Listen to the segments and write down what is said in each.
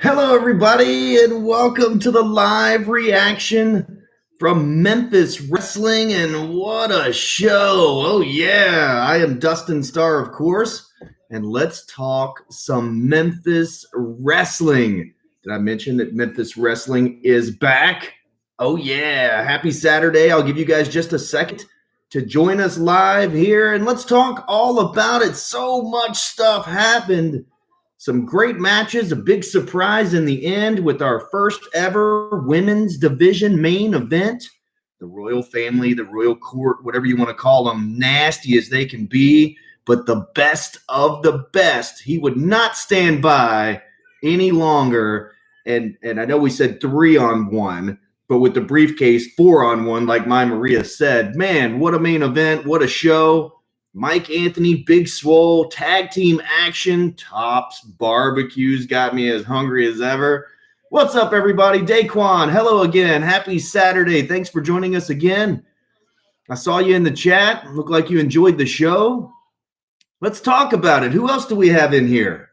Hello, everybody, and welcome to the live reaction from Memphis Wrestling. And what a show! Oh, yeah, I am Dustin Starr, of course, and let's talk some Memphis Wrestling. Did I mention that Memphis Wrestling is back? Oh, yeah, happy Saturday. I'll give you guys just a second to join us live here, and let's talk all about it. So much stuff happened. Some great matches, a big surprise in the end with our first ever women's division main event. The royal family, the royal court, whatever you want to call them, nasty as they can be, but the best of the best. He would not stand by any longer. And I know we said 3-on-1, but with the briefcase, 4-on-1, like my Maria said. Man, what a main event, what a show. Mike Anthony, Big Swole, tag team action, Tops Barbecues got me as hungry as ever. What's up, everybody? Daquan, hello again. Happy Saturday. Thanks for joining us again. I saw you in the chat. Looked like you enjoyed the show. Let's talk about it. Who else do we have in here?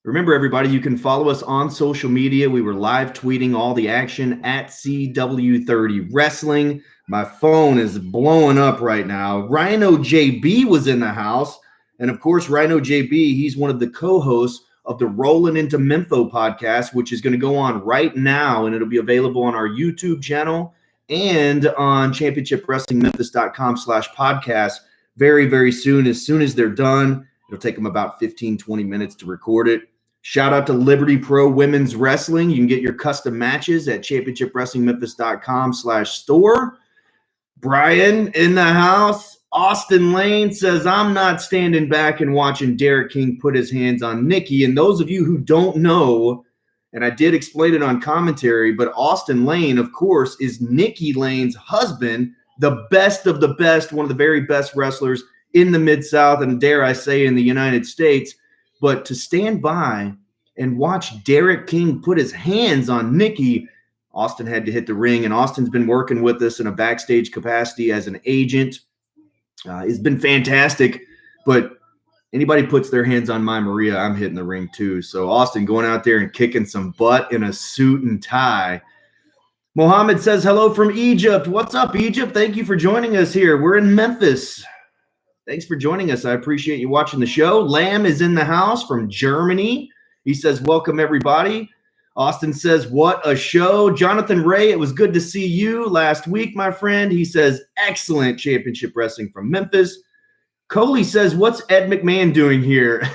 Remember, everybody, you can follow us on social media. We were live tweeting all the action at CW30 Wrestling. My phone is blowing up right now. Rhino JB was in the house. And of course, Rhino JB, he's one of the co-hosts of the Rollin' Into Mempho podcast, which is going to go on right now. And it'll be available on our YouTube channel and on championshipwrestlingmemphis.com/podcast very, very soon. As soon as they're done, it'll take them about 15, 20 minutes to record it. Shout out to Liberty Pro Women's Wrestling. You can get your custom matches at championshipwrestlingmemphis.com/store. Brian in the house. Austin Lane says, I'm not standing back and watching Derek King put his hands on Nikki. And those of you who don't know, and I did explain it on commentary, but Austin Lane, of course, is Nikki Lane's husband, the best of the best, one of the very best wrestlers in the Mid-South and dare I say in the United States. But to stand by and watch Derek King put his hands on Nikki, Austin had to hit the ring, and Austin's been working with us in a backstage capacity as an agent. It's been fantastic, but anybody puts their hands on my Maria, I'm hitting the ring too. So Austin going out there and kicking some butt in a suit and tie. Mohammed says, hello from Egypt. What's up, Egypt? Thank you for joining us here. We're in Memphis. Thanks for joining us. I appreciate you watching the show. Lamb is in the house from Germany. He says, welcome, everybody. Austin says, what a show. Jonathan Ray, it was good to see you last week, my friend. He says, excellent championship wrestling from Memphis. Coley says, what's Ed McMahon doing here?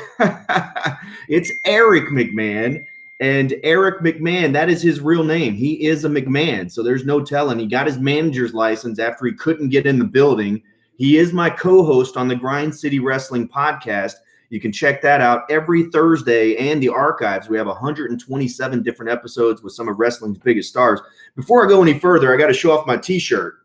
It's Eric McMahon. And Eric McMahon, that is his real name. He is a McMahon, so there's no telling. He got his manager's license after he couldn't get in the building. He is my co-host on the Grind City Wrestling podcast. You can check that out every Thursday and the archives. We have 127 different episodes with some of wrestling's biggest stars. Before I go any further, I got to show off my t-shirt.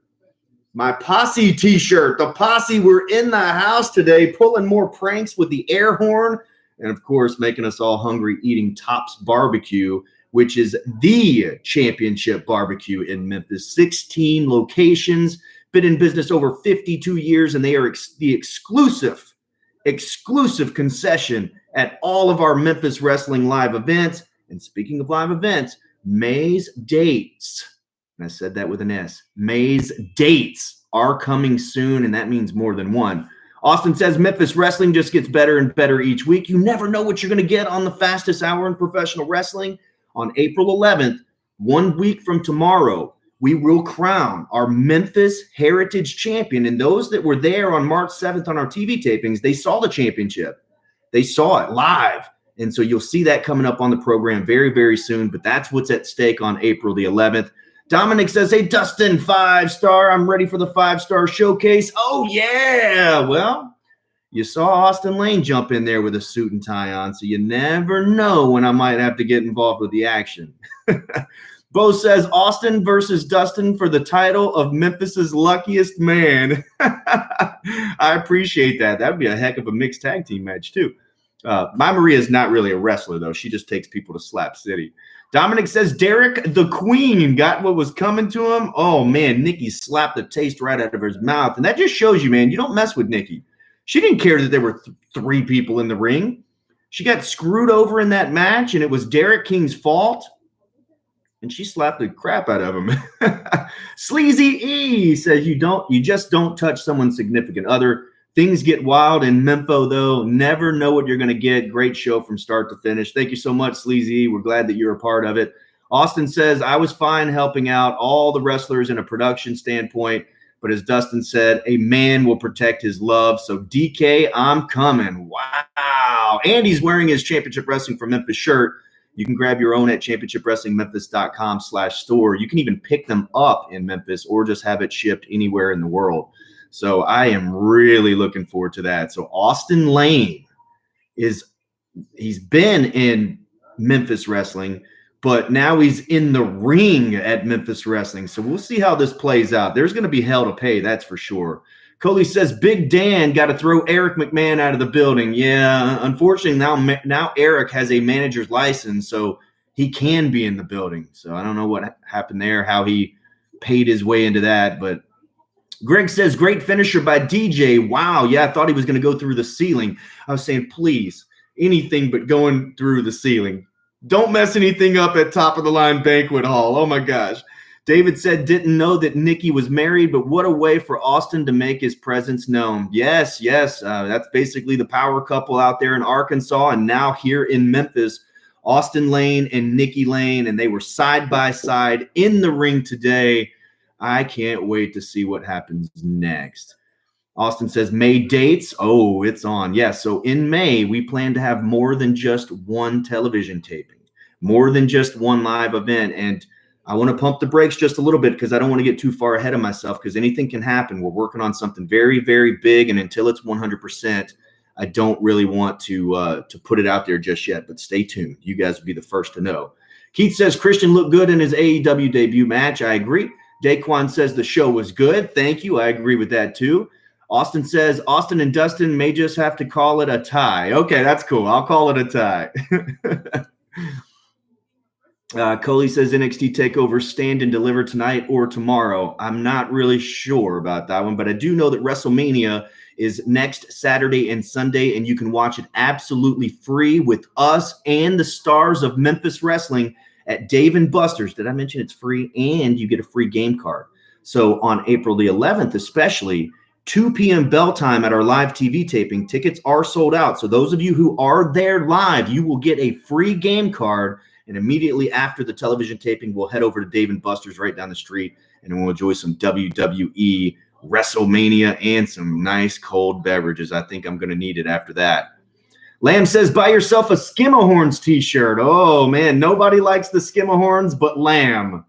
My Posse t-shirt. The Posse were in the house today pulling more pranks with the air horn and, of course, making us all hungry eating Tops Barbecue, which is the championship barbecue in Memphis. 16 locations, been in business over 52 years, and they are the exclusive concession at all of our Memphis Wrestling live events. And speaking of live events, May's dates, and I said that with an S, May's dates are coming soon, and that means more than one. Austin says Memphis Wrestling just gets better and better each week. You never know what you're going to get on the fastest hour in professional wrestling. On April 11th, 1 week from tomorrow, we will crown our Memphis Heritage Champion. And those that were there on March 7th on our TV tapings, they saw the championship. They saw it live. And so you'll see that coming up on the program very, very soon. But that's what's at stake on April the 11th. Dominic says, hey, Dustin, 5-star. I'm ready for the 5-star showcase. Oh, yeah. Well, you saw Austin Lane jump in there with a suit and tie on. So you never know when I might have to get involved with the action. Bo says, Austin versus Dustin for the title of Memphis's luckiest man. I appreciate that. That would be a heck of a mixed tag team match, too. My Maria is not really a wrestler, though. She just takes people to Slap City. Dominic says, Derek the Queen got what was coming to him. Oh, man, Nikki slapped the taste right out of his mouth. And that just shows you, man, you don't mess with Nikki. She didn't care that there were 3 people in the ring. She got screwed over in that match, and it was Derek King's fault. And she slapped the crap out of him. Sleazy E says you just don't touch someone's significant other. Things get wild in Mempho, though. Never know what you're going to get. Great show from start to finish. Thank you so much, Sleazy E. We're glad that you're a part of it. Austin says, I was fine helping out all the wrestlers in a production standpoint, but as Dustin said, a man will protect his love. So DK, I'm coming. Wow. And he's wearing his Championship Wrestling for Memphis shirt. You can grab your own at championshipwrestlingmemphis.com/store. You can even pick them up in Memphis or just have it shipped anywhere in the world. So I am really looking forward to that. So Austin Lane he's been in Memphis Wrestling, but now he's in the ring at Memphis Wrestling. So we'll see how this plays out. There's going to be hell to pay, that's for sure. Coley says, Big Dan got to throw Eric McMahon out of the building. Yeah, unfortunately, now Eric has a manager's license, so he can be in the building. So I don't know what happened there, how he paid his way into that. But Greg says, great finisher by DJ. Wow, yeah, I thought he was going to go through the ceiling. I was saying, please, anything but going through the ceiling. Don't mess anything up at top of the line banquet hall. Oh, my gosh. David said, didn't know that Nikki was married, but what a way for Austin to make his presence known. Yes. That's basically the power couple out there in Arkansas and now here in Memphis, Austin Lane and Nikki Lane, and they were side by side in the ring today. I can't wait to see what happens next. Austin says, May dates. Oh, it's on. Yes. So in May, we plan to have more than just one television taping, more than just one live event. And I want to pump the brakes just a little bit because I don't want to get too far ahead of myself because anything can happen. We're working on something very, very big, and until it's 100%, I don't really want to put it out there just yet. But stay tuned. You guys will be the first to know. Keith says Christian looked good in his AEW debut match. I agree. Daquan says the show was good. Thank you. I agree with that too. Austin says Austin and Dustin may just have to call it a tie. Okay, that's cool. I'll call it a tie. Coley says NXT TakeOver stand and deliver tonight or tomorrow. I'm not really sure about that one, but I do know that WrestleMania is next Saturday and Sunday, and you can watch it absolutely free with us and the stars of Memphis Wrestling at Dave & Buster's. Did I mention it's free? And you get a free game card. So on April the 11th, especially, 2 p.m. bell time at our live TV taping, tickets are sold out. So those of you who are there live, you will get a free game card. And immediately after the television taping, we'll head over to Dave & Buster's right down the street, and we'll enjoy some WWE WrestleMania and some nice cold beverages. I think I'm going to need it after that. Lamb says, buy yourself a Skimmerhorns t-shirt. Oh, man, nobody likes the Skimmerhorns but Lamb.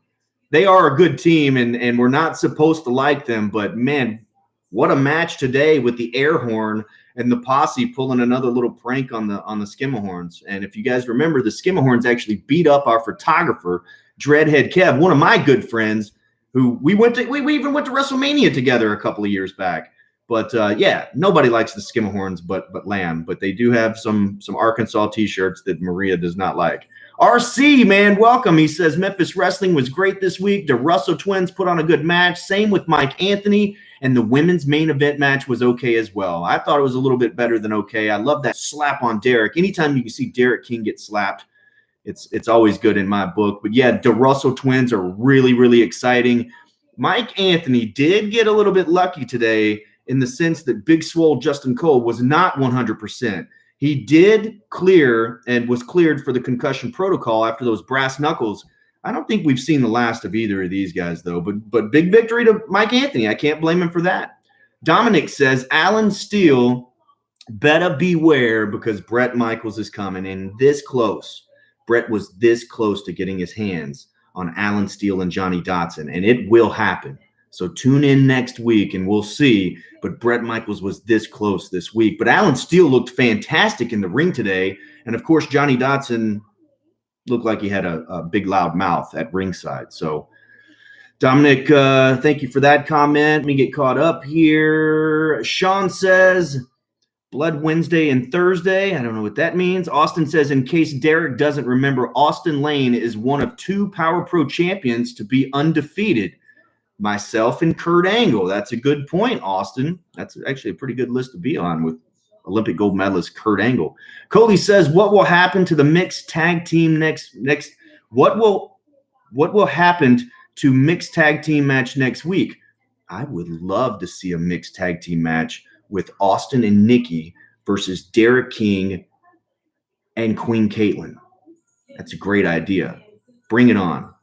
They are a good team, and we're not supposed to like them. But, man, what a match today with the air horn and the posse pulling another little prank on the Skimmerhorns. And if you guys remember, the Skimmerhorns actually beat up our photographer, Dreadhead Kev, one of my good friends, who we even went to WrestleMania together a couple of years back. But yeah, nobody likes the Skimmerhorns but Lamb. But they do have some Arkansas t-shirts that Maria does not like. RC, man, welcome. He says Memphis Wrestling was great this week. The Russo twins put on a good match. Same with Mike Anthony. And the women's main event match was okay as well. I thought it was a little bit better than okay. I love that slap on Derek. Anytime you can see Derek King get slapped, it's always good in my book. But yeah, the Russell twins are really, really exciting. Mike Anthony did get a little bit lucky today in the sense that Big Swole Justin Cole was not 100%. He did clear and was cleared for the concussion protocol after those brass knuckles. I don't think we've seen the last of either of these guys, though. But big victory to Mike Anthony. I can't blame him for that. Dominic says, Alan Steele, better beware because Bret Michaels is coming in this close. Bret was this close to getting his hands on Alan Steele and Johnny Dotson, and it will happen. So tune in next week, and we'll see. But Bret Michaels was this close this week. But Alan Steele looked fantastic in the ring today. And, of course, Johnny Dotson looked like he had a big, loud mouth at ringside. So, Dominic, thank you for that comment. Let me get caught up here. Sean says, Blood Wednesday and Thursday. I don't know what that means. Austin says, in case Derek doesn't remember, Austin Lane is one of 2 Power Pro champions to be undefeated. Myself and Kurt Angle. That's a good point, Austin. That's actually a pretty good list to be on with Olympic gold medalist Kurt Angle. Coley says, what will happen to the mixed tag team what will happen to mixed tag team match next week? I would love to see a mixed tag team match with Austin and Nikki versus Derek King and Queen Caitlin. That's a great idea. Bring it on.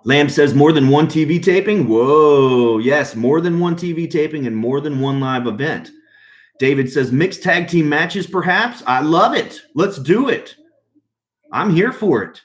Lamb says more than one TV taping. Whoa, yes, more than one TV taping and more than one live event. David says mixed tag team matches, perhaps. I love it. Let's do it. I'm here for it.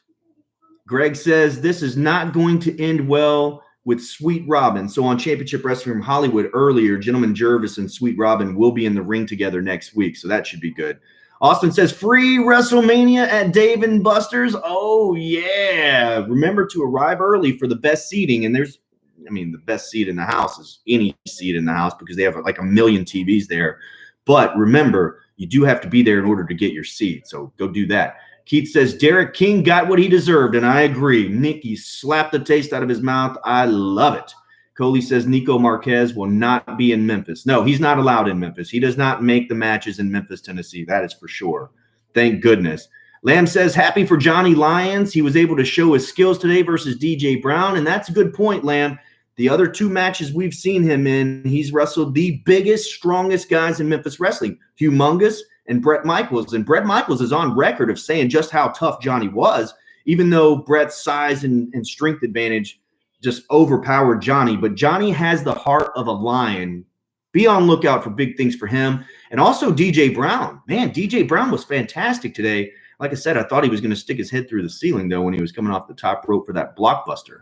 Greg says this is not going to end well with Sweet Robin. So on Championship Wrestling from Hollywood earlier, Gentleman Jervis and Sweet Robin will be in the ring together next week. So that should be good. Austin says free WrestleMania at Dave & Buster's. Oh, yeah. Remember to arrive early for the best seating. And the best seat in the house is any seat in the house because they have like a million TVs there. But remember, you do have to be there in order to get your seat. So go do that. Keith says Derek King got what he deserved, and I agree. Nikki slapped the taste out of his mouth. I love it. Coley says Nico Marquez will not be in Memphis. No, he's not allowed in Memphis. He does not make the matches in Memphis, Tennessee. That is for sure. Thank goodness. Lamb says happy for Johnny Lyons. He was able to show his skills today versus DJ Brown, and that's a good point, Lamb. The other two matches we've seen him in, he's wrestled the biggest, strongest guys in Memphis wrestling, Humongous and Bret Michaels. And Bret Michaels is on record of saying just how tough Johnny was, even though Bret's size and strength advantage just overpowered Johnny. But Johnny has the heart of a lion. Be on lookout for big things for him. And also DJ Brown. Man, DJ Brown was fantastic today. Like I said, I thought he was going to stick his head through the ceiling, though, when he was coming off the top rope for that blockbuster.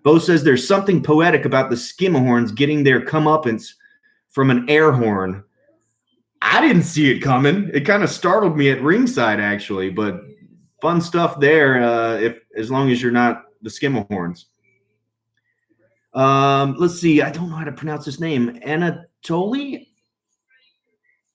Bo says there's something poetic about the Skimahorns getting their comeuppance from an air horn. I didn't see it coming. It kind of startled me at ringside, actually, but fun stuff there as long as you're not the Skimahorns. Let's see. I don't know how to pronounce his name. Anatoly?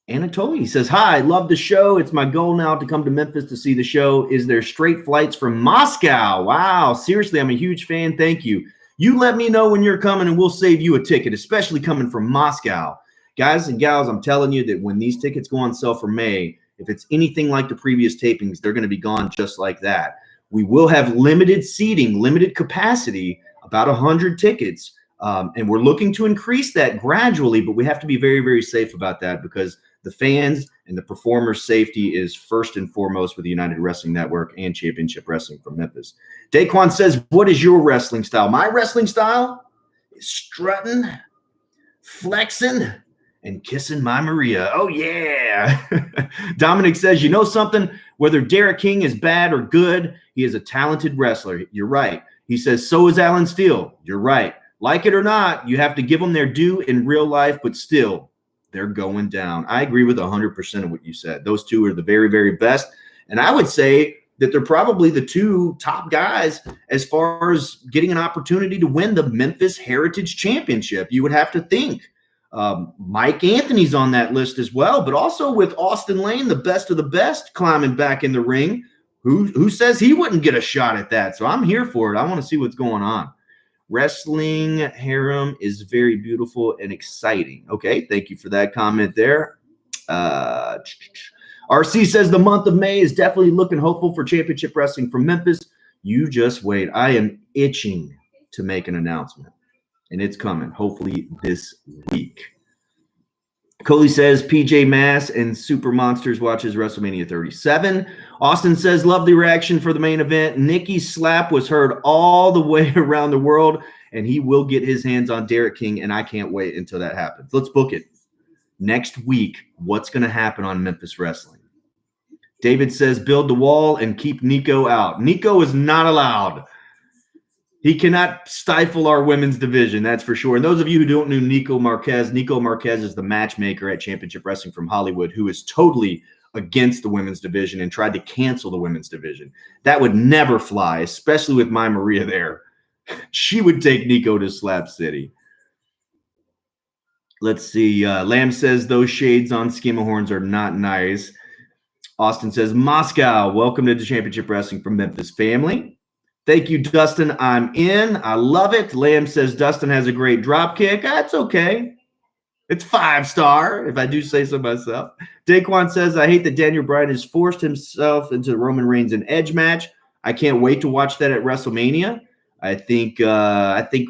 He says, hi, love the show. It's my goal now to come to Memphis to see the show. Is there straight flights from Moscow? Wow. Seriously, I'm a huge fan. Thank you. You let me know when you're coming and we'll save you a ticket, especially coming from Moscow. Guys and gals, I'm telling you that when these tickets go on sale for May, if it's anything like the previous tapings, they're going to be gone just like that. We will have limited seating, limited capacity, about 100 tickets. And we're looking to increase that gradually, but we have to be very, very safe about that because the fans and the performers' safety is first and foremost with the United Wrestling Network and Championship Wrestling from Memphis. Daquan says, what is your wrestling style? My wrestling style is strutting, flexing, and kissing my Maria. Oh, yeah. Dominic says, you know something? Whether Derek King is bad or good, he is a talented wrestler. You're right. He says, so is Alan Steele. You're right. Like it or not, you have to give them their due in real life, but still, they're going down. I agree with 100% of what you said. Those two are the very, very best. And I would say that they're probably the two top guys as far as getting an opportunity to win the Memphis Heritage Championship. You would have to think. Mike Anthony's on that list as well, but also with Austin Lane, the best of the best, climbing back in the ring. Who says he wouldn't get a shot at that? So I'm here for it. I want to see what's going on. Wrestling harem is very beautiful and exciting. Okay, thank you for that comment there. RC says the month of May is definitely looking hopeful for Championship Wrestling from Memphis. You just wait. I am itching to make an announcement, and it's coming, hopefully this week. Coley says PJ Mass and Super Monsters watches WrestleMania 37. Austin says, love the reaction for the main event. Nikki's slap was heard all the way around the world, and he will get his hands on Derek King, and I can't wait until that happens. Let's book it. Next week, what's going to happen on Memphis Wrestling? David says, build the wall and keep Nico out. Nico is not allowed. He cannot stifle our women's division, that's for sure. And those of you who don't know Nico Marquez is the matchmaker at Championship Wrestling from Hollywood who is totally against the women's division and tried to cancel the women's division. That would never fly, especially with my Maria there. She would take Nico to Slap City. Let's see. Lamb says those shades on Skimahorns are not nice. Austin says, Moscow, welcome to the Championship Wrestling from Memphis family. Thank you, Dustin. I'm in. I love it. Lamb says Dustin has a great drop kick. That's okay. It's 5-star, if I do say so myself. Daquan says, I hate that Daniel Bryan has forced himself into the Roman Reigns and Edge match. I can't wait to watch that at WrestleMania. I think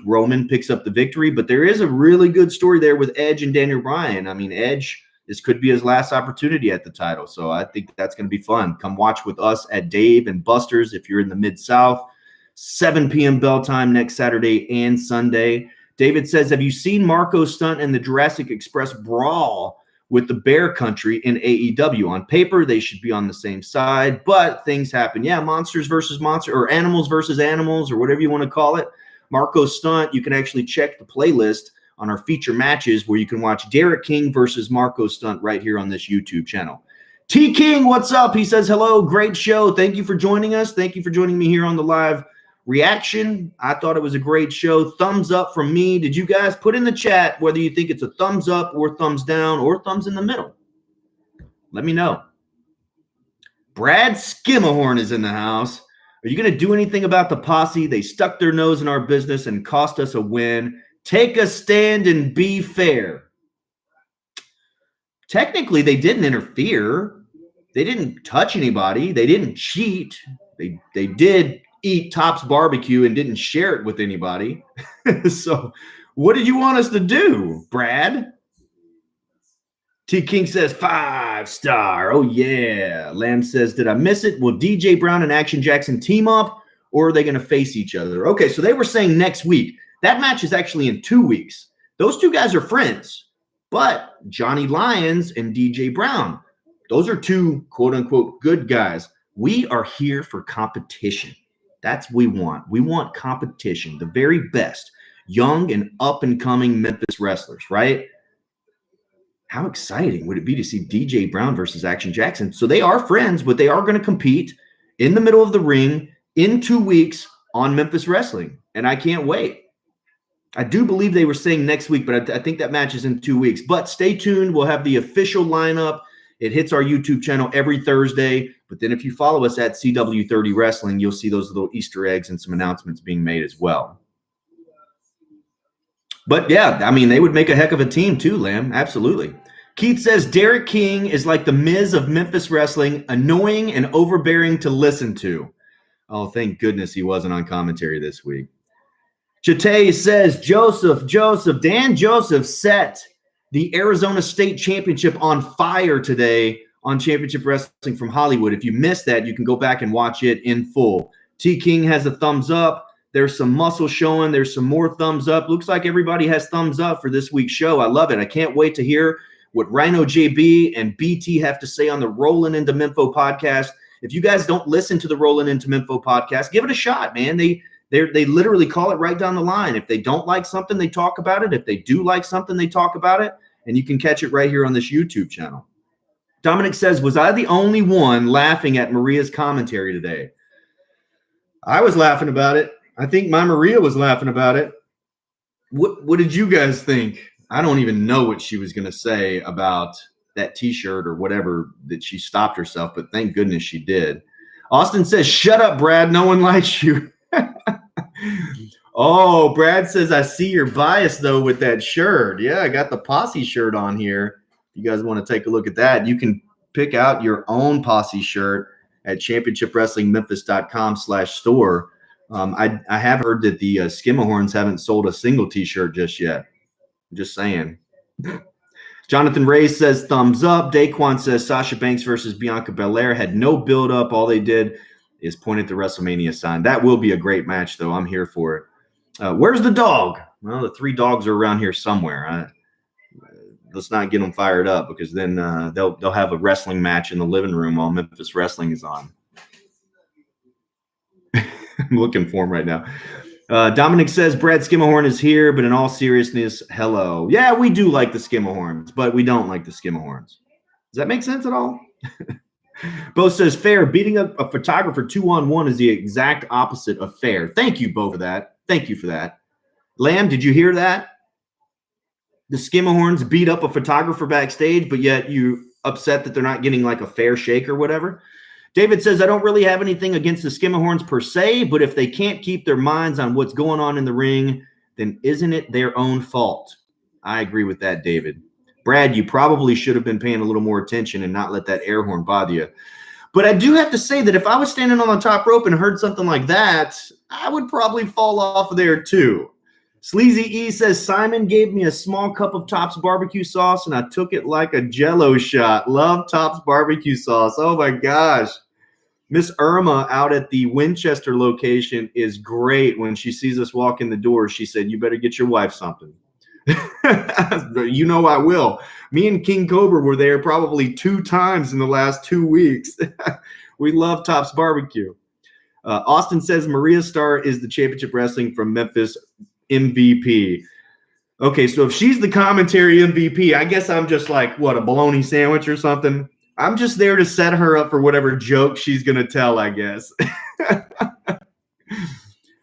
Roman picks up the victory, but there is a really good story there with Edge and Daniel Bryan. I mean, Edge, this could be his last opportunity at the title, so I think that's going to be fun. Come watch with us at Dave and Buster's if you're in the Mid-South. 7 p.m. bell time next Saturday and Sunday. David says, have you seen Marco's stunt in the Jurassic Express brawl with the Bear Country in AEW? On paper, they should be on the same side, but things happen. Yeah, monsters versus monsters, or animals versus animals, or whatever you want to call it. Marco's stunt, you can actually check the playlist on our feature matches where you can watch Derek King versus Marco's stunt right here on this YouTube channel. T King, what's up? He says, hello, great show. Thank you for joining us. Thank you for joining me here on the live reaction. I thought it was a great show. Thumbs up from me. Did you guys put in the chat whether you think it's a thumbs up or thumbs down or thumbs in the middle? Let me know. Brad Skimmerhorn is in the house. Are you going to do anything about the posse? They stuck their nose in our business and cost us a win. Take a stand and be fair. Technically, they didn't interfere. They didn't touch anybody. They didn't cheat. They did eat Tops barbecue and didn't share it with anybody. So what did you want us to do, Brad? T King says 5-star. Oh yeah. Lamb says, did I miss it? Will DJ Brown and Action Jackson team up, or are they going to face each other? Okay, so they were saying next week. That match is actually in 2 weeks. Those two guys are friends, but Johnny Lyons and DJ Brown, those are two quote unquote good guys. We are here for competition. That's what we want. We want competition, the very best, young and up-and-coming Memphis wrestlers, right? How exciting would it be to see DJ Brown versus Action Jackson? So they are friends, but they are going to compete in the middle of the ring in 2 weeks on Memphis Wrestling, and I can't wait. I do believe they were saying next week, but I think that match is in 2 weeks. But stay tuned. We'll have the official lineup. It hits our YouTube channel every Thursday. But then if you follow us at CW30 Wrestling, you'll see those little Easter eggs and some announcements being made as well. But yeah, I mean, they would make a heck of a team too, Lamb. Absolutely. Keith says, Derek King is like the Miz of Memphis Wrestling, annoying and overbearing to listen to. Oh, thank goodness he wasn't on commentary this week. Chate says, Dan Joseph set the Arizona State Championship on fire today on Championship Wrestling from Hollywood. If you missed that, you can go back and watch it in full. T King has a thumbs up. There's some muscle showing. There's some more thumbs up. Looks like everybody has thumbs up for this week's show. I love it. I can't wait to hear what Rhino JB and BT have to say on the Rollin' Into Mempho podcast. If you guys don't listen to the Rollin' Into Mempho podcast, give it a shot, man. They literally call it right down the line. If they don't like something, they talk about it. If they do like something, they talk about it. And you can catch it right here on this YouTube channel. Dominic says, was I the only one laughing at Maria's commentary today? I was laughing about it. I think my Maria was laughing about it. What did you guys think? I don't even know what she was going to say about that T-shirt or whatever that she stopped herself, but thank goodness she did. Austin says, shut up, Brad. No one likes you. Oh, Brad says, I see your bias, though, with that shirt. Yeah, I got the Posse shirt on here. If you guys want to take a look at that, you can pick out your own Posse shirt at championshipwrestlingmemphis.com/store. I have heard that the Skimmerhorns haven't sold a single T-shirt just yet. I'm just saying. Jonathan Ray says, thumbs up. Daquan says, Sasha Banks versus Bianca Belair had no build-up. All they did is point at the WrestleMania sign. That will be a great match, though. I'm here for it. Where's the dog? Well, the 3 dogs are around here somewhere. Let's not get them fired up, because then they'll have a wrestling match in the living room while Memphis Wrestling is on. I'm looking for him right now. Dominic says, Brad Skimmerhorn is here, but in all seriousness, hello. Yeah, we do like the Skimmerhorns, but we don't like the Skimmerhorns. Does that make sense at all? Bo says, fair. Beating up a photographer 2-on-1 is the exact opposite of fair. Thank you, Bo, for that. Thank you for that. Lamb, did you hear that? The Skimmerhorns beat up a photographer backstage, but yet you upset that they're not getting like a fair shake or whatever. David says, I don't really have anything against the Skimmerhorns per se, but if they can't keep their minds on what's going on in the ring, then isn't it their own fault? I agree with that, David. Brad, you probably should have been paying a little more attention and not let that air horn bother you. But I do have to say that if I was standing on the top rope and heard something like that, I would probably fall off of there too. Sleazy E says, Simon gave me a small cup of Top's barbecue sauce and I took it like a Jell-O shot. Love Top's barbecue sauce. Oh my gosh. Miss Irma out at the Winchester location is great. When she sees us walk in the door, she said, you better get your wife something. You know I will. Me and King Cobra were there probably 2 times in the last 2 weeks. We love Top's barbecue. Austin says Maria Starr is the championship wrestling from Memphis MVP. Okay, so if she's the commentary MVP, I guess I'm just like, what, a bologna sandwich or something? I'm just there to set her up for whatever joke she's going to tell, I guess.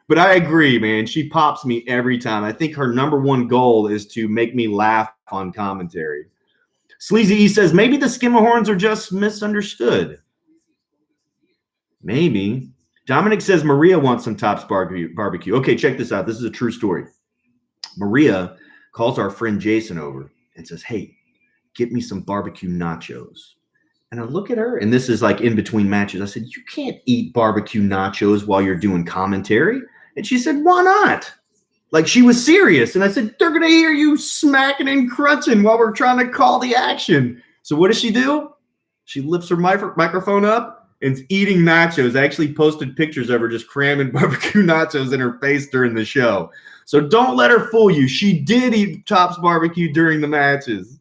But I agree, man. She pops me every time. I think her number one goal is to make me laugh on commentary. Sleazy E says, maybe the Skimmerhorns are just misunderstood. Maybe. Dominic says Maria wants some Top's barbecue. Okay, check this out. This is a true story. Maria calls our friend Jason over and says, hey, get me some barbecue nachos. And I look at her, and this is like in between matches. I said, you can't eat barbecue nachos while you're doing commentary. And she said, why not? Like she was serious. And I said, they're going to hear you smacking and crunching while we're trying to call the action. So what does she do? She lifts her microphone up and is eating nachos. I actually posted pictures of her just cramming barbecue nachos in her face during the show. So don't let her fool you. She did eat Top's barbecue during the matches.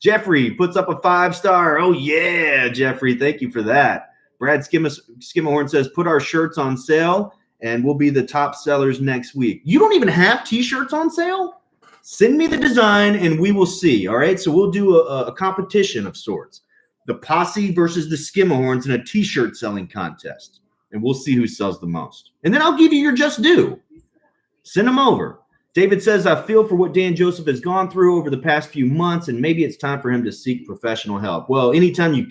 Jeffrey puts up a 5-star. Oh, yeah, Jeffrey. Thank you for that. Brad Skimmerhorn says, put our shirts on sale, and we'll be the top sellers next week. You don't even have T-shirts on sale? Send me the design, and we will see, all right? So we'll do a competition of sorts. The Posse versus the Skimmerhorns in a T-shirt selling contest, and we'll see who sells the most. And then I'll give you your just due. Send them over. David says, I feel for what Dan Joseph has gone through over the past few months, and maybe it's time for him to seek professional help. Well, anytime you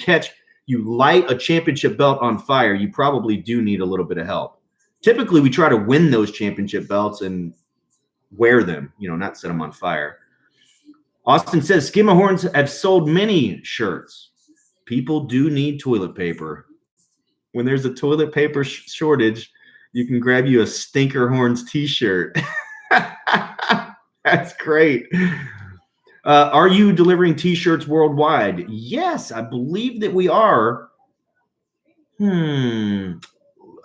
light a championship belt on fire, you probably do need a little bit of help. Typically, we try to win those championship belts and wear them, not set them on fire. Austin says, Skimmerhorns have sold many shirts. People do need toilet paper. When there's a toilet paper shortage, you can grab you a Stinkerhorns t-shirt. That's great. Are you delivering t-shirts worldwide? Yes, I believe that we are.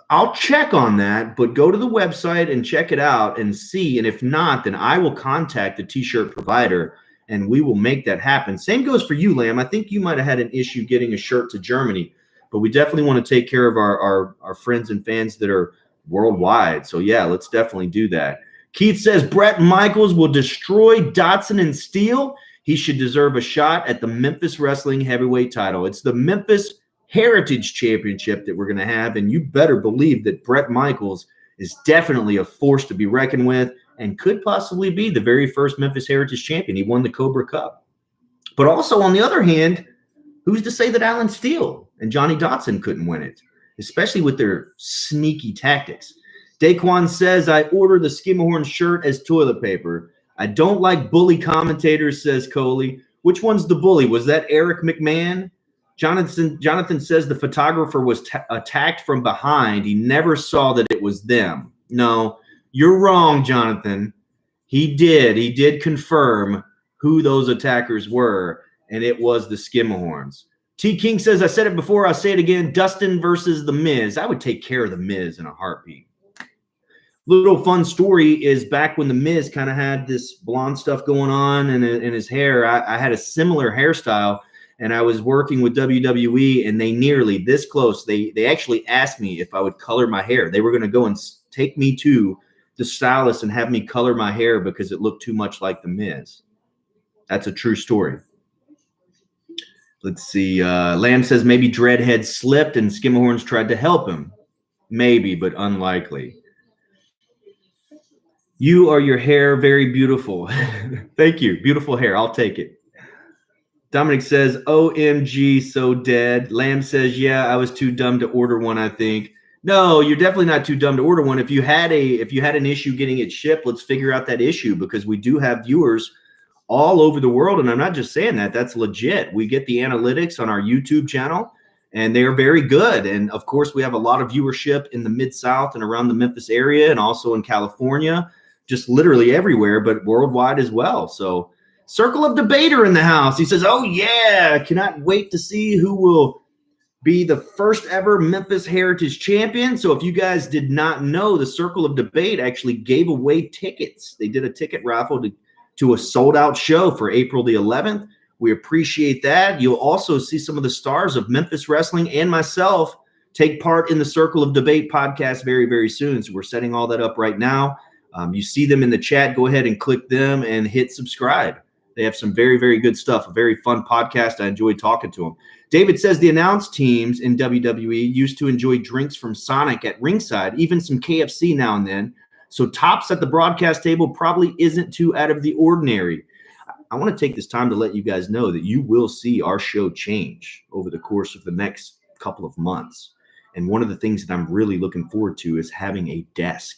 I'll check on that, but go to the website and check it out and see. And if not, then I will contact the t-shirt provider and we will make that happen. Same goes for you, Lamb. I think you might have had an issue getting a shirt to Germany, but we definitely want to take care of our friends and fans that are worldwide. So yeah, let's definitely do that. Keith says Brett Michaels will destroy Dotson and Steele. He should deserve a shot at the Memphis Wrestling Heavyweight title. It's the Memphis Heritage Championship that we're going to have, and you better believe that Brett Michaels is definitely a force to be reckoned with and could possibly be the very first Memphis Heritage champion. He won the Cobra Cup. But also, on the other hand, who's to say that Alan Steele and Johnny Dotson couldn't win it, especially with their sneaky tactics? Daquan says, I order the Skimmerhorn shirt as toilet paper. I don't like bully commentators, says Coley. Which one's the bully? Was that Eric McMahon? Jonathan says the photographer was attacked from behind. He never saw that it was them. No, you're wrong, Jonathan. He did confirm who those attackers were, and it was the Skimmerhorns. T. King says, I said it before, I'll say it again, Dustin versus The Miz. I would take care of The Miz in a heartbeat. Little fun story is back when The Miz kind of had this blonde stuff going on in his hair, I had a similar hairstyle, and I was working with WWE, and they nearly this close. They actually asked me if I would color my hair. They were going to go and take me to the stylist and have me color my hair because it looked too much like The Miz. That's a true story. Let's see. Lamb says maybe Dreadhead slipped and Skimmerhorns tried to help him. Maybe, but unlikely. You are your hair very beautiful. Thank you. Beautiful hair. I'll take it. Dominic says, OMG, so dead. Lamb says, yeah, I was too dumb to order one, I think. No, you're definitely not too dumb to order one. If you had an issue getting it shipped, let's figure out that issue because we do have viewers all over the world. And I'm not just saying that. That's legit. We get the analytics on our YouTube channel, and they are very good. And, of course, we have a lot of viewership in the Mid-South and around the Memphis area and also in California, just literally everywhere, but worldwide as well. So Circle of Debater in the house. He says, oh, yeah, cannot wait to see who will be the first ever Memphis Heritage Champion. So if you guys did not know, the Circle of Debate actually gave away tickets. They did a ticket raffle to a sold-out show for April the 11th. We appreciate that. You'll also see some of the stars of Memphis Wrestling and myself take part in the Circle of Debate podcast very, very soon. So we're setting all that up right now. You see them in the chat. Go ahead and click them and hit subscribe. They have some very, very good stuff. A very fun podcast. I enjoyed talking to them. David says the announced teams in WWE used to enjoy drinks from Sonic at ringside, even some KFC now and then. So tops at the broadcast table probably isn't too out of the ordinary. I want to take this time to let you guys know that you will see our show change over the course of the next couple of months. And one of the things that I'm really looking forward to is having a desk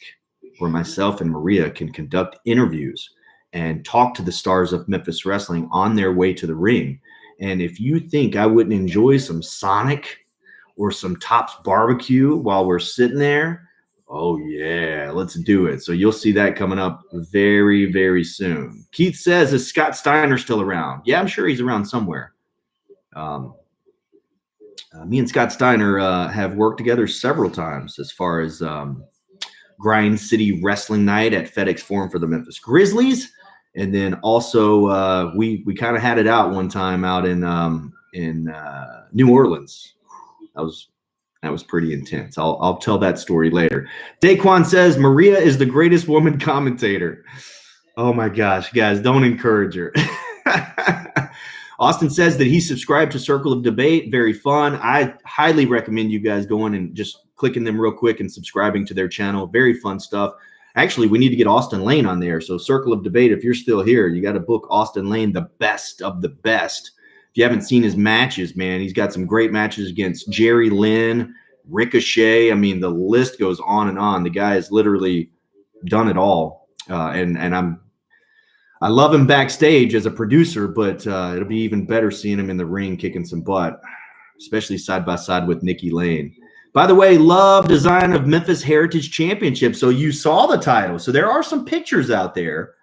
where myself and Maria can conduct interviews and talk to the stars of Memphis Wrestling on their way to the ring. And if you think I wouldn't enjoy some Sonic or some Tops barbecue while we're sitting there, oh, yeah, let's do it. So you'll see that coming up very, very soon. Keith says, is Scott Steiner still around? Yeah, I'm sure he's around somewhere. Me and Scott Steiner have worked together several times as far as Grind City Wrestling Night at FedEx Forum for the Memphis Grizzlies. And then also we kind of had it out one time out in New Orleans. That was pretty intense. I'll tell that story later. Daquan says Maria is the greatest woman commentator. Oh my gosh, guys, don't encourage her. Austin says that he subscribed to Circle of Debate. Very fun. I highly recommend you guys going and just clicking them real quick and subscribing to their channel. Very fun stuff. Actually, we need to get Austin Lane on there. So Circle of Debate, if you're still here, you got to book Austin Lane, the best of the best. If you haven't seen his matches, man, he's got some great matches against Jerry Lynn, Ricochet. I mean, the list goes on and on. The guy has literally done it all. And I love him backstage as a producer, but it'll be even better seeing him in the ring kicking some butt, especially side by side with Nikki Lane. By the way, love design of Memphis Heritage Championship. So you saw the title. So there are some pictures out there.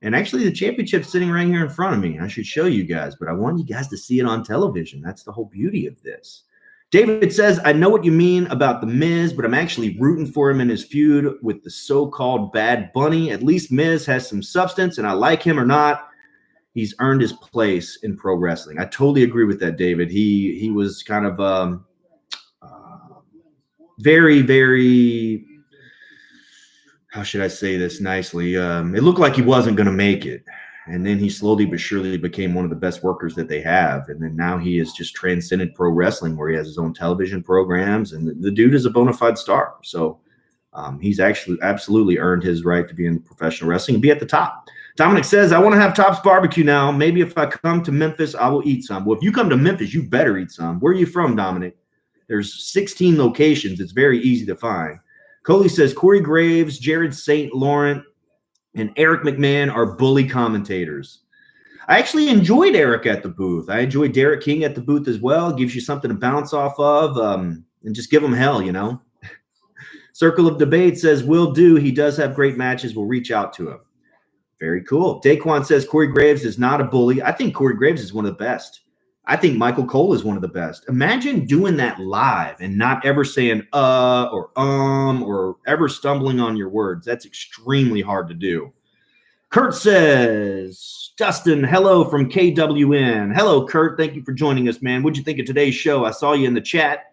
And actually, the championship's sitting right here in front of me. I should show you guys, but I want you guys to see it on television. That's the whole beauty of this. David says, I know what you mean about The Miz, but I'm actually rooting for him in his feud with the so-called Bad Bunny. At least Miz has some substance, and I like him or not, he's earned his place in pro wrestling. I totally agree with that, David. He was kind of very, very, how should I say this nicely? It looked like he wasn't going to make it. And then he slowly but surely became one of the best workers that they have. And then now he has just transcended pro wrestling where he has his own television programs. And the dude is a bona fide star. So he's actually absolutely earned his right to be in professional wrestling and be at the top. Dominic says, I want to have Tops barbecue now. Maybe if I come to Memphis, I will eat some. Well, if you come to Memphis, you better eat some. Where are you from, Dominic? There's 16 locations. It's very easy to find. Coley says, Corey Graves, Jared St. Laurent, and Eric McMahon are bully commentators. I actually enjoyed Eric at the booth. I enjoyed Derek King at the booth as well. It gives you something to bounce off of and just give them hell, you know. Circle of Debate says, will do. He does have great matches. We'll reach out to him. Very cool. Daquan says Corey Graves is not a bully. I think Corey Graves is one of the best. I think Michael Cole is one of the best. Imagine doing that live and not ever saying or ever stumbling on your words. That's extremely hard to do. Kurt says, Dustin, hello from KWN. Hello, Kurt. Thank you for joining us, man. What'd you think of today's show? I saw you in the chat.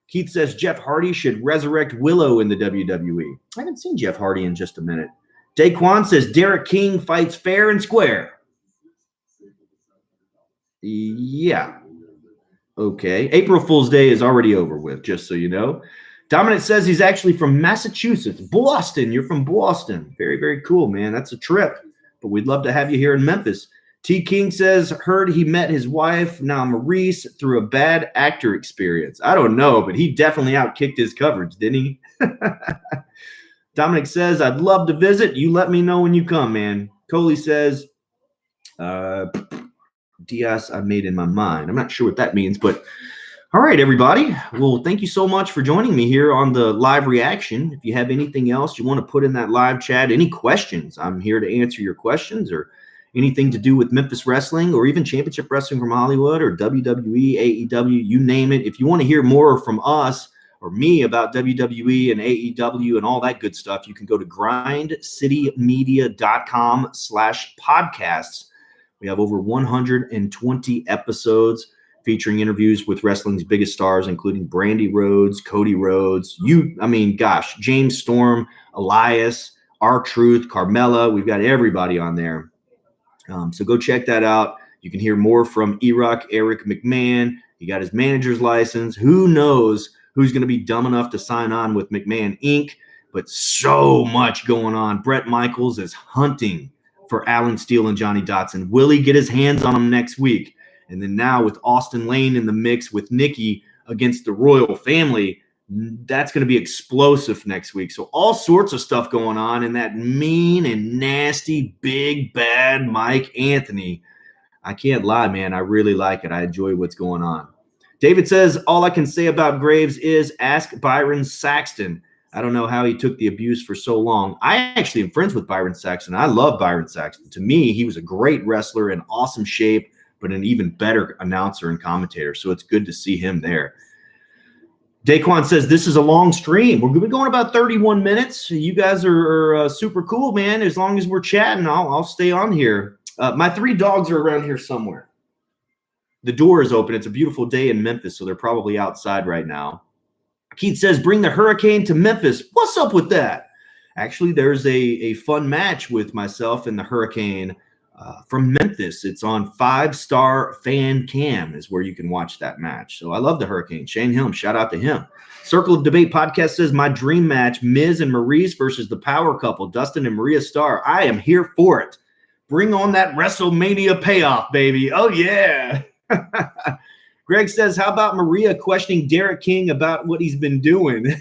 Keith says Jeff Hardy should resurrect Willow in the WWE. I haven't seen Jeff Hardy in just a minute. Daquan says Derek King fights fair and square. Yeah. Okay. April Fool's Day is already over with, just so you know. Dominic says he's actually from Massachusetts. Boston. You're from Boston. Very, very cool, man. That's a trip. But we'd love to have you here in Memphis. T. King says, heard he met his wife, now Maurice, through a bad actor experience. I don't know, but he definitely outkicked his coverage, didn't he? Dominic says, I'd love to visit. You let me know when you come, man. Coley says, Diaz, I made in my mind. I'm not sure what that means, but all right, everybody. Well, thank you so much for joining me here on the live reaction. If you have anything else you want to put in that live chat, any questions, I'm here to answer your questions, or anything to do with Memphis wrestling or even championship wrestling from Hollywood or WWE, AEW, you name it. If you want to hear more from us or me about WWE and AEW and all that good stuff, you can go to grindcitymedia.com/podcasts. We have over 120 episodes featuring interviews with wrestling's biggest stars, including Brandy Rhodes, Cody Rhodes, James Storm, Elias, R-Truth, Carmella. We've got everybody on there. So go check that out. You can hear more from Eric McMahon. He got his manager's license. Who knows who's going to be dumb enough to sign on with McMahon Inc., but so much going on. Bret Michaels is hunting for Alan Steele and Johnny Dotson. Will he get his hands on them next week? And then now with Austin Lane in the mix with Nikki against the Royal Family, that's going to be explosive next week. So all sorts of stuff going on, and that mean and nasty, big, bad Mike Anthony. I can't lie, man. I really like it. I enjoy what's going on. David says, all I can say about Graves is ask Byron Saxton. I don't know how he took the abuse for so long. I actually am friends with Byron Saxton. I love Byron Saxton. To me, he was a great wrestler in awesome shape, but an even better announcer and commentator. So it's good to see him there. Daquan says, this is a long stream. We're going about 31 minutes. You guys are super cool, man. As long as we're chatting, I'll stay on here. My 3 dogs are around here somewhere. The door is open. It's a beautiful day in Memphis, so they're probably outside right now. Keith says, bring the Hurricane to Memphis. What's up with that? Actually, there's a fun match with myself and the Hurricane from Memphis. It's on 5-Star Fan Cam is where you can watch that match. So I love the Hurricane. Shane Helm, shout out to him. Circle of Debate podcast says, my dream match, Miz and Maurice versus the power couple, Dustin and Maria Starr. I am here for it. Bring on that WrestleMania payoff, baby. Oh, yeah. Greg says, how about Maria questioning Derek King about what he's been doing?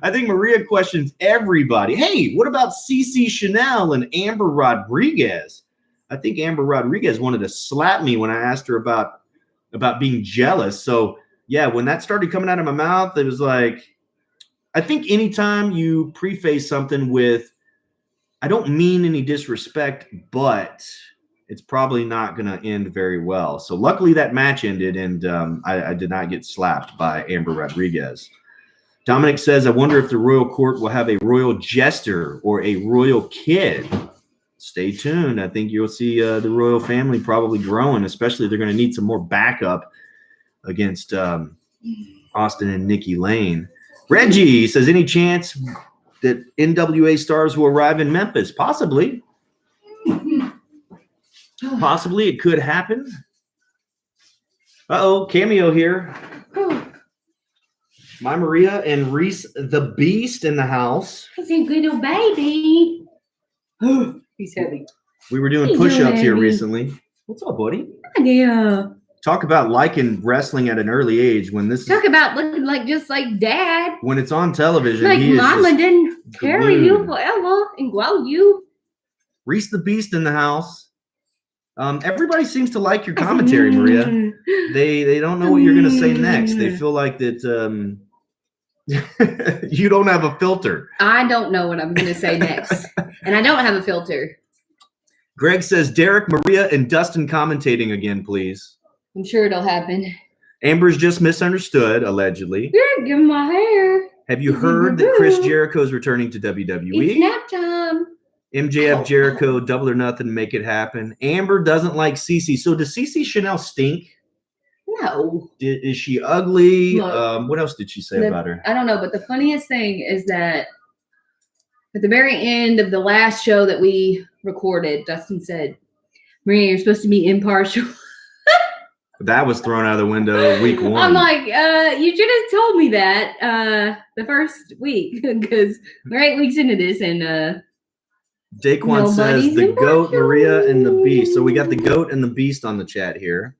I think Maria questions everybody. Hey, what about CeCe Chanel and Amber Rodriguez? I think Amber Rodriguez wanted to slap me when I asked her about being jealous. So, yeah, when that started coming out of my mouth, it was like, I think anytime you preface something with, I don't mean any disrespect, but it's probably not going to end very well. So luckily that match ended, and I did not get slapped by Amber Rodriguez. Dominic says, I wonder if the royal court will have a royal jester or a royal kid. Stay tuned. I think you'll see the royal family probably growing, especially they're going to need some more backup against Austin and Nikki Lane. Reggie says, any chance that NWA stars will arrive in Memphis? Possibly. Possibly it could happen. Uh-oh, cameo here. My Maria and Reese the Beast in the house. He's a good old baby. He's heavy. We were doing push-ups here recently. What's up, buddy? Yeah. Talk about liking wrestling at an early age when this Talk about looking like just like Dad. when it's on television. Like he is Mama just didn't carry you glued. forever and grow you. Reese the Beast in the house. Everybody seems to like your commentary, Maria. They don't know what you're going to say next. They feel like that you don't have a filter. I don't know what I'm going to say next. And I don't have a filter. Greg says, Derek, Maria, and Dustin commentating again, please. I'm sure it'll happen. Amber's just misunderstood, allegedly. Yeah, give him my hair. Have you heard that Chris Jericho's returning to WWE? It's nap time. MJF Jericho, Double or Nothing, make it happen. Amber doesn't like CeCe. So does CeCe Chanel stink? No. Is she ugly? Look, what else did she say about her? I don't know, but the funniest thing is that at the very end of the last show that we recorded, Dustin said, Maria, you're supposed to be impartial. That was thrown out of the window week 1. I'm like, you should have told me that the first week because we're 8 weeks into this and Daquan says the goat, Maria, and the beast. So we got the goat and the beast on the chat here.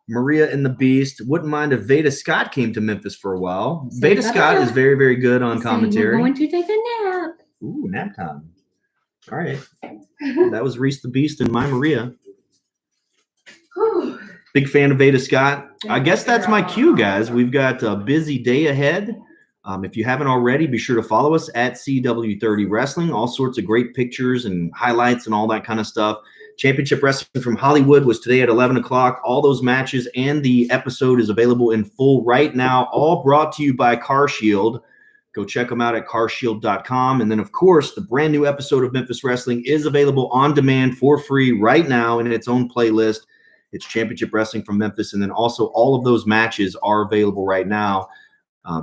Maria and the Beast. Wouldn't mind if Veda Scott came to Memphis for a while. Veda Scott is very, very good on commentary. We're going to take a nap. Ooh, nap time. All right. That was Reese the Beast and My Maria. Big fan of Veda Scott. I guess that's my cue, guys. We've got a busy day ahead. If you haven't already, be sure to follow us at CW30 Wrestling. All sorts of great pictures and highlights and all that kind of stuff. Championship Wrestling from Hollywood was today at 11 o'clock. All those matches and the episode is available in full right now, all brought to you by CarShield. Go check them out at carshield.com. And then, of course, the brand new episode of Memphis Wrestling is available on demand for free right now in its own playlist. It's Championship Wrestling from Memphis. And then also all of those matches are available right now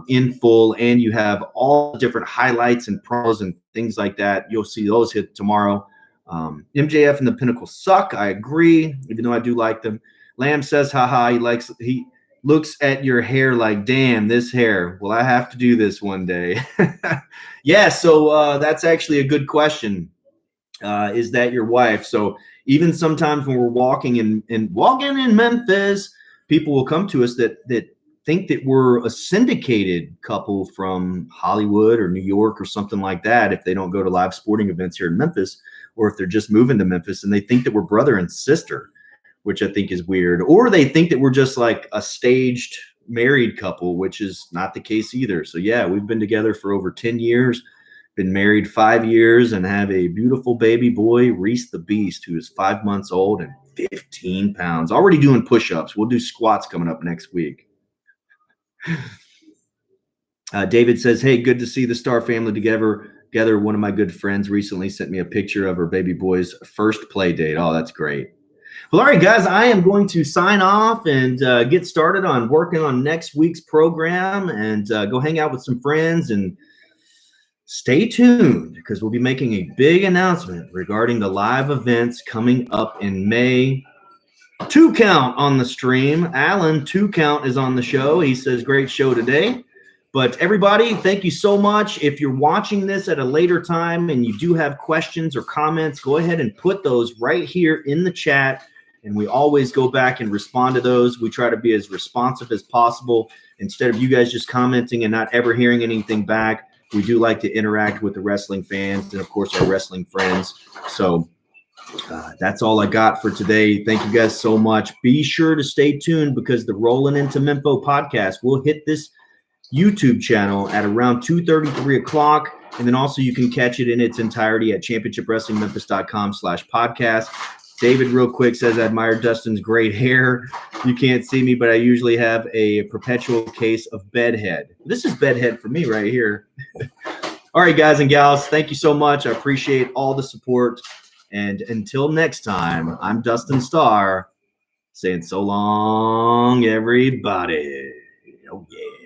in full. And you have all the different highlights and pros and things like that. You'll see those hit tomorrow. MJF and the Pinnacle suck. I agree, even though I do like them. Lamb says, haha, he looks at your hair like, damn, this hair. Will I have to do this one day? Yeah, so that's actually a good question. Is that your wife? So even sometimes when we're walking in Memphis, people will come to us that think that we're a syndicated couple from Hollywood or New York or something like that if they don't go to live sporting events here in Memphis, or if they're just moving to Memphis, and they think that we're brother and sister, which I think is weird. Or they think that we're just like a staged married couple, which is not the case either. So yeah, we've been together for over 10 years, been married 5 years, and have a beautiful baby boy, Reese the Beast, who is 5 months old and 15 pounds. Already doing push-ups. We'll do squats coming up next week. David says, hey, good to see the Star family together. One of my good friends recently sent me a picture of her baby boy's first play date. Oh, that's great. Well, all right, guys, I am going to sign off and get started on working on next week's program and go hang out with some friends, and stay tuned because we'll be making a big announcement regarding the live events coming up in May. 2 Count on the stream. Alan, 2 Count is on the show. He says, great show today. But everybody, thank you so much. If you're watching this at a later time and you do have questions or comments, go ahead and put those right here in the chat. And we always go back and respond to those. We try to be as responsive as possible. Instead of you guys just commenting and not ever hearing anything back, we do like to interact with the wrestling fans and, of course, our wrestling friends. So that's all I got for today. Thank you guys so much. Be sure to stay tuned because the Rolling Into Memphis podcast will hit this YouTube channel at around 2:30, 3 o'clock. And then also you can catch it in its entirety at championshipwrestlingmemphis.com/podcast. David, real quick, says, I admire Dustin's great hair. You can't see me, but I usually have a perpetual case of bedhead. This is bedhead for me right here. All right, guys and gals, thank you so much. I appreciate all the support. And until next time, I'm Dustin Starr saying so long, everybody. Oh, yeah.